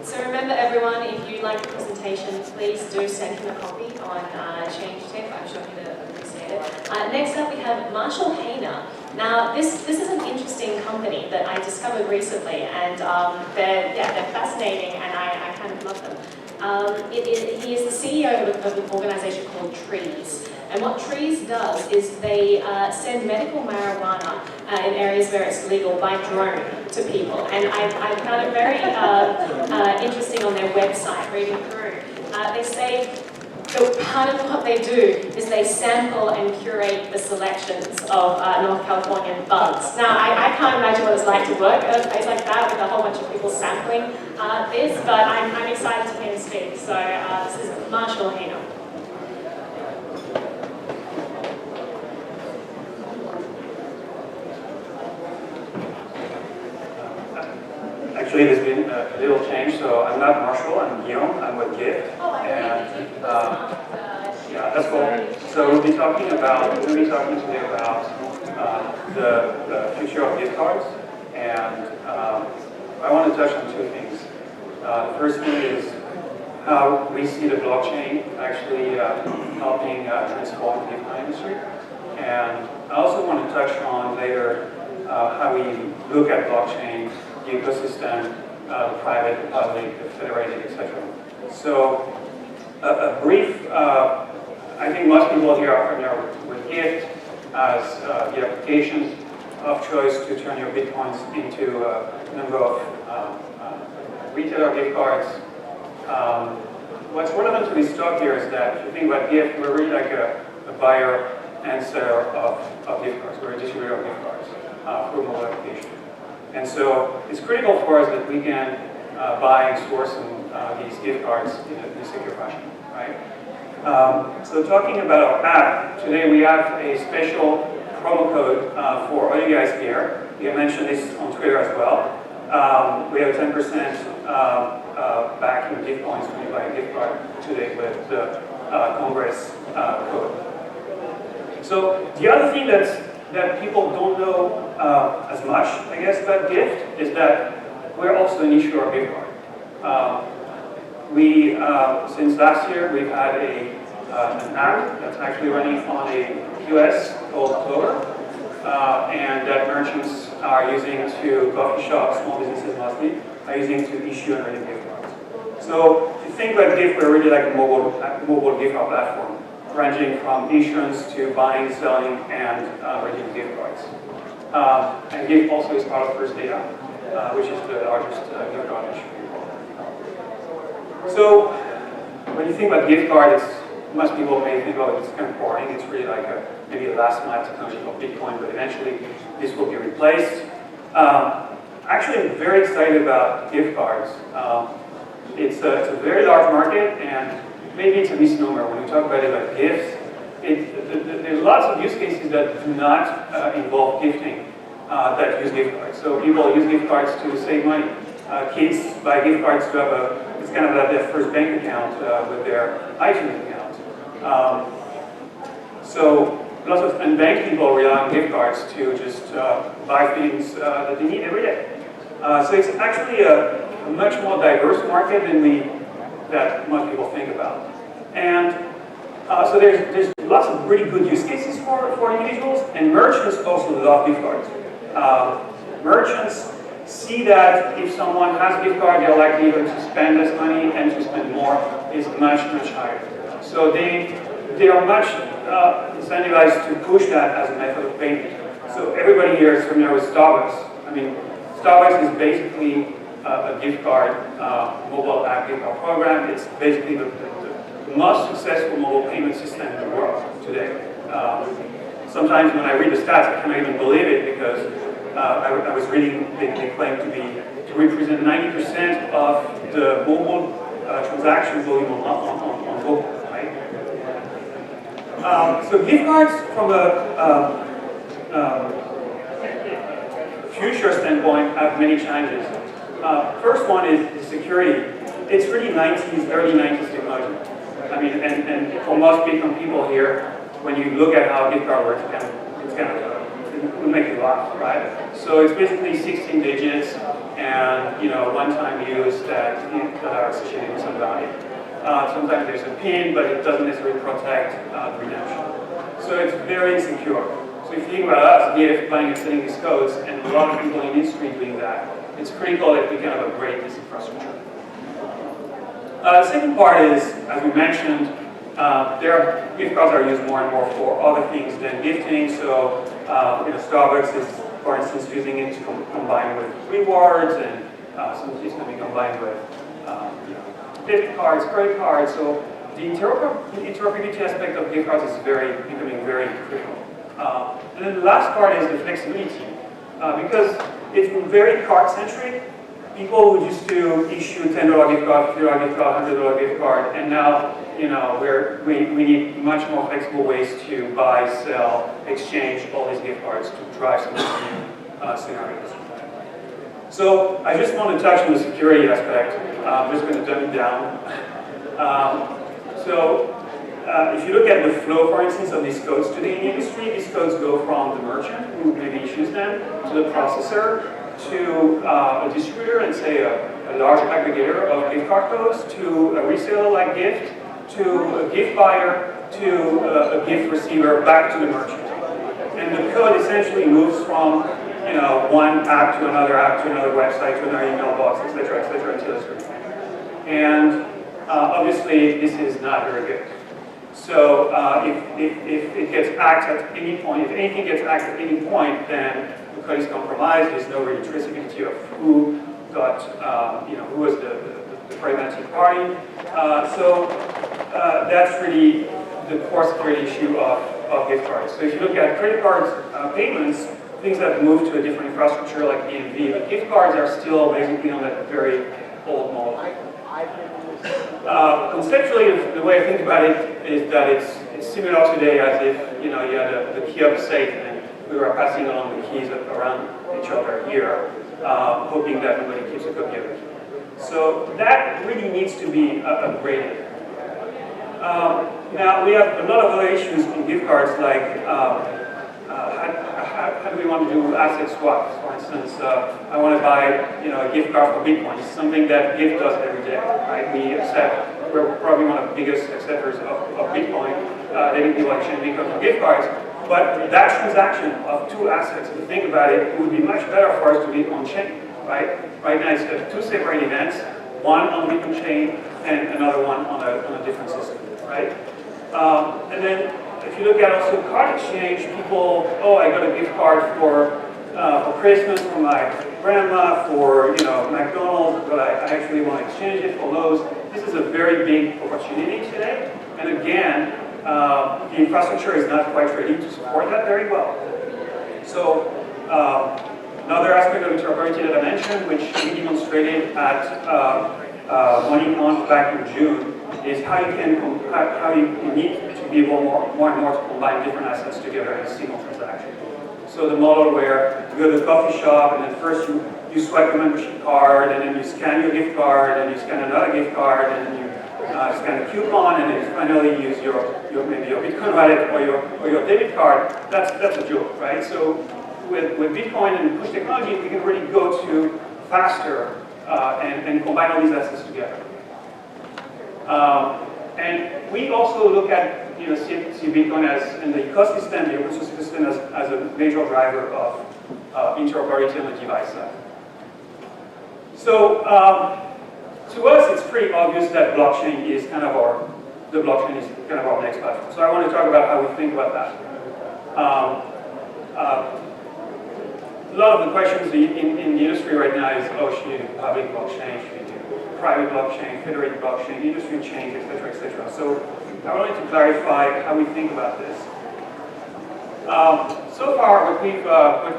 So remember everyone, if you like the presentation, please do send him a copy on Change Tip. I'm sure he'd appreciate it. Next up we have Marshall Hayner. Now this is an interesting company that I discovered recently, and they're fascinating, and I kind of love them. He is the CEO of an organization called Trees. And what Trees does is they send medical marijuana in areas where it's legal by drone to people. And I found it very interesting on their website, reading through. They say that part of what they do is they sample and curate the selections of North Californian buds. Now, I can't imagine what it's like to work at a place like that with a whole bunch of people sampling this, but I'm excited to hear him speak. So this is Marshall Hayner. Actually, there's been a little change, so I'm not Marshall, I'm Guillaume, I'm with Gyft. Oh, and yeah, that's cool. So we'll be talking today about the future of gift cards, and I want to touch on two things. The first thing is how we see the blockchain actually helping transform the gift card industry, and I also want to touch on later how we look at blockchain, the ecosystem, the private, the public, the federated, etc. So, a brief, I think most people here are familiar with Gyft as the application of choice to turn your bitcoins into a number of retailer gift cards. What's relevant to this talk here is that if you think about Gyft, we're really like a buyer and seller of gift cards. We're a distributor of gift cards for mobile application. And so it's critical for us that we can buy and source these gift cards in a secure fashion, right? So talking about our app, today we have a special promo code for all you guys here. We have mentioned this on Twitter as well. We have 10% back in gift points when you buy a gift card today with the Congress code. So the other thing that people don't know as much, I guess, about Gyft is that we're also an issuer of gift card. Since last year, we've had an app that's actually running on a POS called Clover, and that merchants are using to, coffee shops, small businesses mostly, are using to issue and redeem gift cards. So if you think about Gyft, we're really like a mobile gift card platform, ranging from issuance to buying, selling, and redeeming gift cards. And Gyft also is part of First Data, which is the largest gift card issuer. So when you think about gift cards, most people may think, oh, it's kind of boring. It's really like maybe a last mile technology of Bitcoin, but eventually this will be replaced. Actually, I'm very excited about gift cards. It's a very large market, and maybe it's a misnomer when we talk about it like gifts. There's lots of use cases that do not involve gifting that use gift cards. So people use gift cards to save money. Kids buy gift cards to have it's kind of like their first bank account with their iTunes account. So lots of unbanked people rely on gift cards to just buy things that they need every day. So it's actually a much more diverse market that most people think about. And so there's lots of really good use cases for individuals, and merchants also love gift cards. Merchants see that if someone has a gift card, their likelihood to spend less money and to spend more is much, much higher. So they are much incentivized to push that as a method of payment. So everybody here is familiar with Starbucks. I mean, Starbucks is basically a gift card, mobile app gift card program. It's basically the most successful mobile payment system in the world today. Sometimes when I read the stats, I cannot even believe it because I was reading they claim to represent 90% of the mobile transaction volume on mobile, right? So gift cards from a future standpoint have many challenges. First one is the security. It's really early 90s technology. I mean, and for most people here, when you look at how a gift card works, it will make you laugh, right? So it's basically 16 digits. and one-time use that are associated with some value. Sometimes there's a PIN, but it doesn't necessarily protect redemption. So it's very insecure. So if you think about us, Gyft, buying and selling these codes, and a lot of people in the industry doing that, it's critical that we kind of upgrade this infrastructure. The second part is, as we mentioned, gift cards are used more and more for other things than gifting. So Starbucks is, for instance, using it to combine with rewards, and some it's going to be combined with debit cards, credit cards. So the interoperability aspect of gift cards is becoming very critical. And then the last part is the flexibility. Because it's very card-centric, people who used to issue $10 gift card, $50 gift card, $100 gift card, and now we need much more flexible ways to buy, sell, exchange all these gift cards to drive some new scenarios. So I just want to touch on the security aspect. I'm just going to dumb it down. If you look at the flow, for instance, of these codes today in the industry, these codes go from the merchant who maybe issues them to the processor, to a distributor and say a large aggregator of gift card codes, to a reseller like Gyft, to a gift buyer, to a gift receiver, back to the merchant. And the code essentially moves from one app to another website to another email box, etc., until it's ready. And obviously, this is not very good. So if it gets hacked at any point, if anything gets hacked at any point, then the code is compromised. There's no really traceability of who got, who was the problematic party. So that's really the core security issue of gift cards. So if you look at credit cards payments, things that have moved to a different infrastructure like EMV, but gift cards are still basically on that very old model. Conceptually, the way I think about it is that it's similar today as if you had the key of a safe and we were passing along the keys around each other here, hoping that nobody keeps a copy of it. So that really needs to be upgraded. Now we have a lot of other issues in gift cards, like how do we want to do asset swaps? For instance, I want to buy a gift card for Bitcoin. It's something that Gyft does every day, right? We're probably one of the biggest acceptors of Bitcoin. Letting people exchange Bitcoin for gift cards. But that transaction of two assets, if you think about it, it would be much better for us to be on-chain, right? Right now it's two separate events, one on the Bitcoin chain and another one on a different system, right? And then if you look at also card exchange, people, I got a gift card for Christmas for my grandma, for McDonald's, but I actually want to exchange it for Lowe's. This is a very big opportunity today, and again, the infrastructure is not quite ready to support that very well. So another aspect of interoperability that I mentioned, which we demonstrated at MoneyConf back in June, is how you need to be able more and more to combine different assets together in a single transaction. So the model where you go to the coffee shop and then first you swipe your membership card, and then you scan your gift card, and you scan another gift card, and then you scan a coupon, and then you finally use maybe your Bitcoin wallet or your debit card. That's a joke, right? So with Bitcoin and push technology, we can really go to faster and combine all these assets together. And we also look at see Bitcoin and the ecosystem, the open source ecosystem, as a major driver of interoperability on the device side. So to us, it's pretty obvious that blockchain is kind of our next platform. So I want to talk about how we think about that. A lot of the questions in the industry right now is, should you do public blockchain, should you do private blockchain, federated blockchain, industry chains, etc., etc. So I wanted to clarify how we think about this. So far, what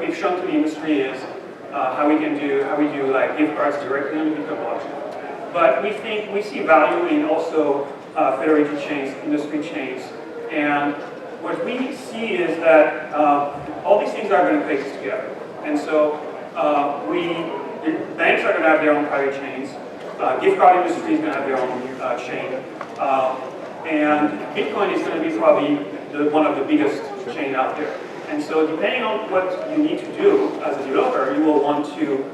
we've shown to the industry is how we do like gift cards directly on the Bitcoin blockchain. But we see value in also federated chains, industry chains, and what we see is that all these things are going to coexist together. And so banks are going to have their own private chains. Gift card industry is going to have their own chain. And Bitcoin is going to be probably one of the biggest chain out there. And so depending on what you need to do as a developer, you will want to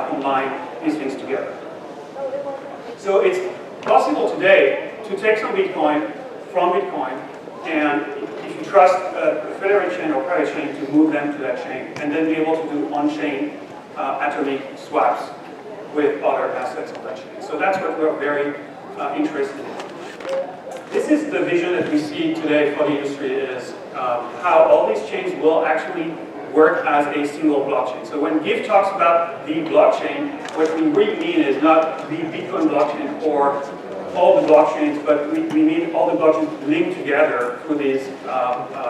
combine these things together. So it's possible today to take some Bitcoin from Bitcoin, and if you trust a federated chain or private chain, to move them to that chain, and then be able to do on-chain atomic swaps with other assets on that chain. So that's what we're very interested in. This is the vision that we see today for the industry, is how all these chains will actually work as a single blockchain. So when Gyft talks about the blockchain, what we really mean is not the Bitcoin blockchain or all the blockchains, but we mean all the blockchains linked together through these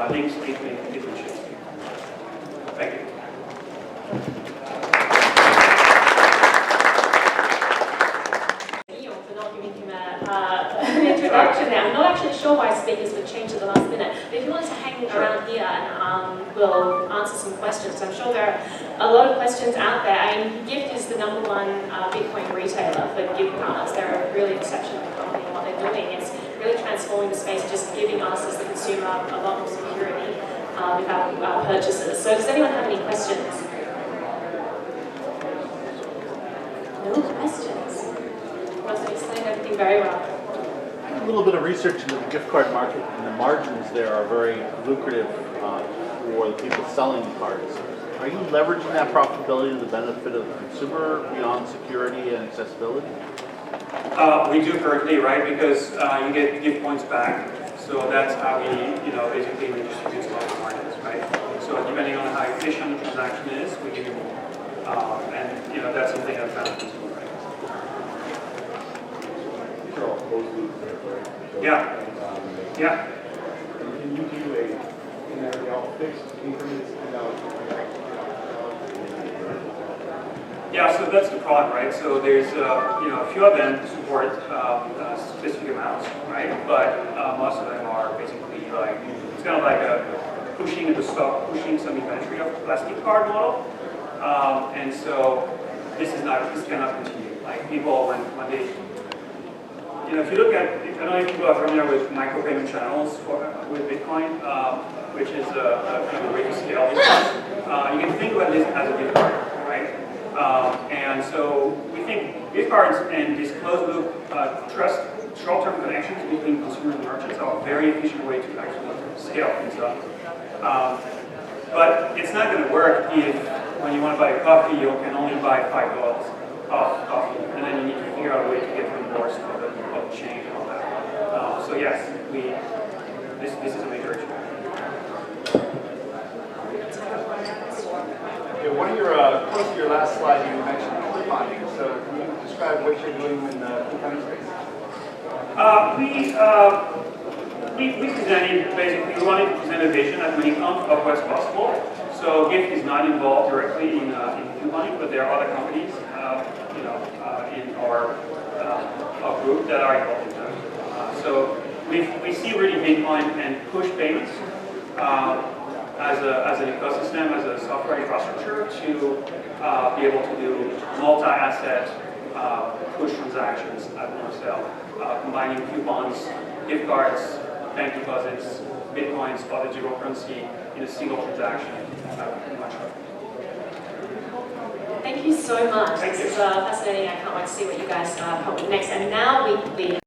links between chains. Thank you. An introduction there. I'm not actually sure why speakers would change at the last minute, but if you wanted to hang around here and we'll answer some questions. I'm sure there are a lot of questions out there. I mean, Gyft is the #1 Bitcoin retailer for gift cards. They're a really exceptional company in what they're doing. It's really transforming the space, just giving us as the consumer a lot more security with our purchases. So does anyone have any questions? No questions? Must have explained everything very well. A little bit of research into the gift card market, and the margins there are very lucrative for the people selling the cards. Are you leveraging that profitability to the benefit of the consumer beyond security and accessibility? We do currently, right? Because you get gift points back, so that's how we, basically redistribute some of the margins, right? So depending on how efficient the transaction is, we give you more, and that's something that benefits consumer. Yeah. Yeah. Can you do fixed increments? Yeah, so that's the problem, right? So there's a few of them support specific amounts, right? But most of them are basically like, it's kind of like a pushing some inventory of plastic card model, and so this cannot continue. Like people when they if you look at, I don't know if people are familiar with micropayment channels with Bitcoin, which is a kind of a way to scale this. You can think about this as a gift card, right? And so we think gift cards and this closed loop trust, short-term connections between consumers and merchants are a very efficient way to actually scale things up. But it's not going to work if when you want to buy a coffee, you can only buy $5 of coffee, and then you need to figure out a way to get reimbursed for the chain and all that. So yes, this is a major issue. Okay, close to your last slide, you mentioned couponing. So can you describe what you're doing in the couponing space? We presented, basically, we wanted to present a vision as many of what's possible. So Gyft is not involved directly in couponing, but there are other companies, in our group that are involved in that. So we see really Bitcoin and push payments as an ecosystem, as a software infrastructure to be able to do multi-asset push transactions at point of sale, combining coupons, gift cards, bank deposits, Bitcoins, other digital currency in a single transaction. Thank you so much. Thank This you. is fascinating. I can't wait to see what you guys come up with next. And now we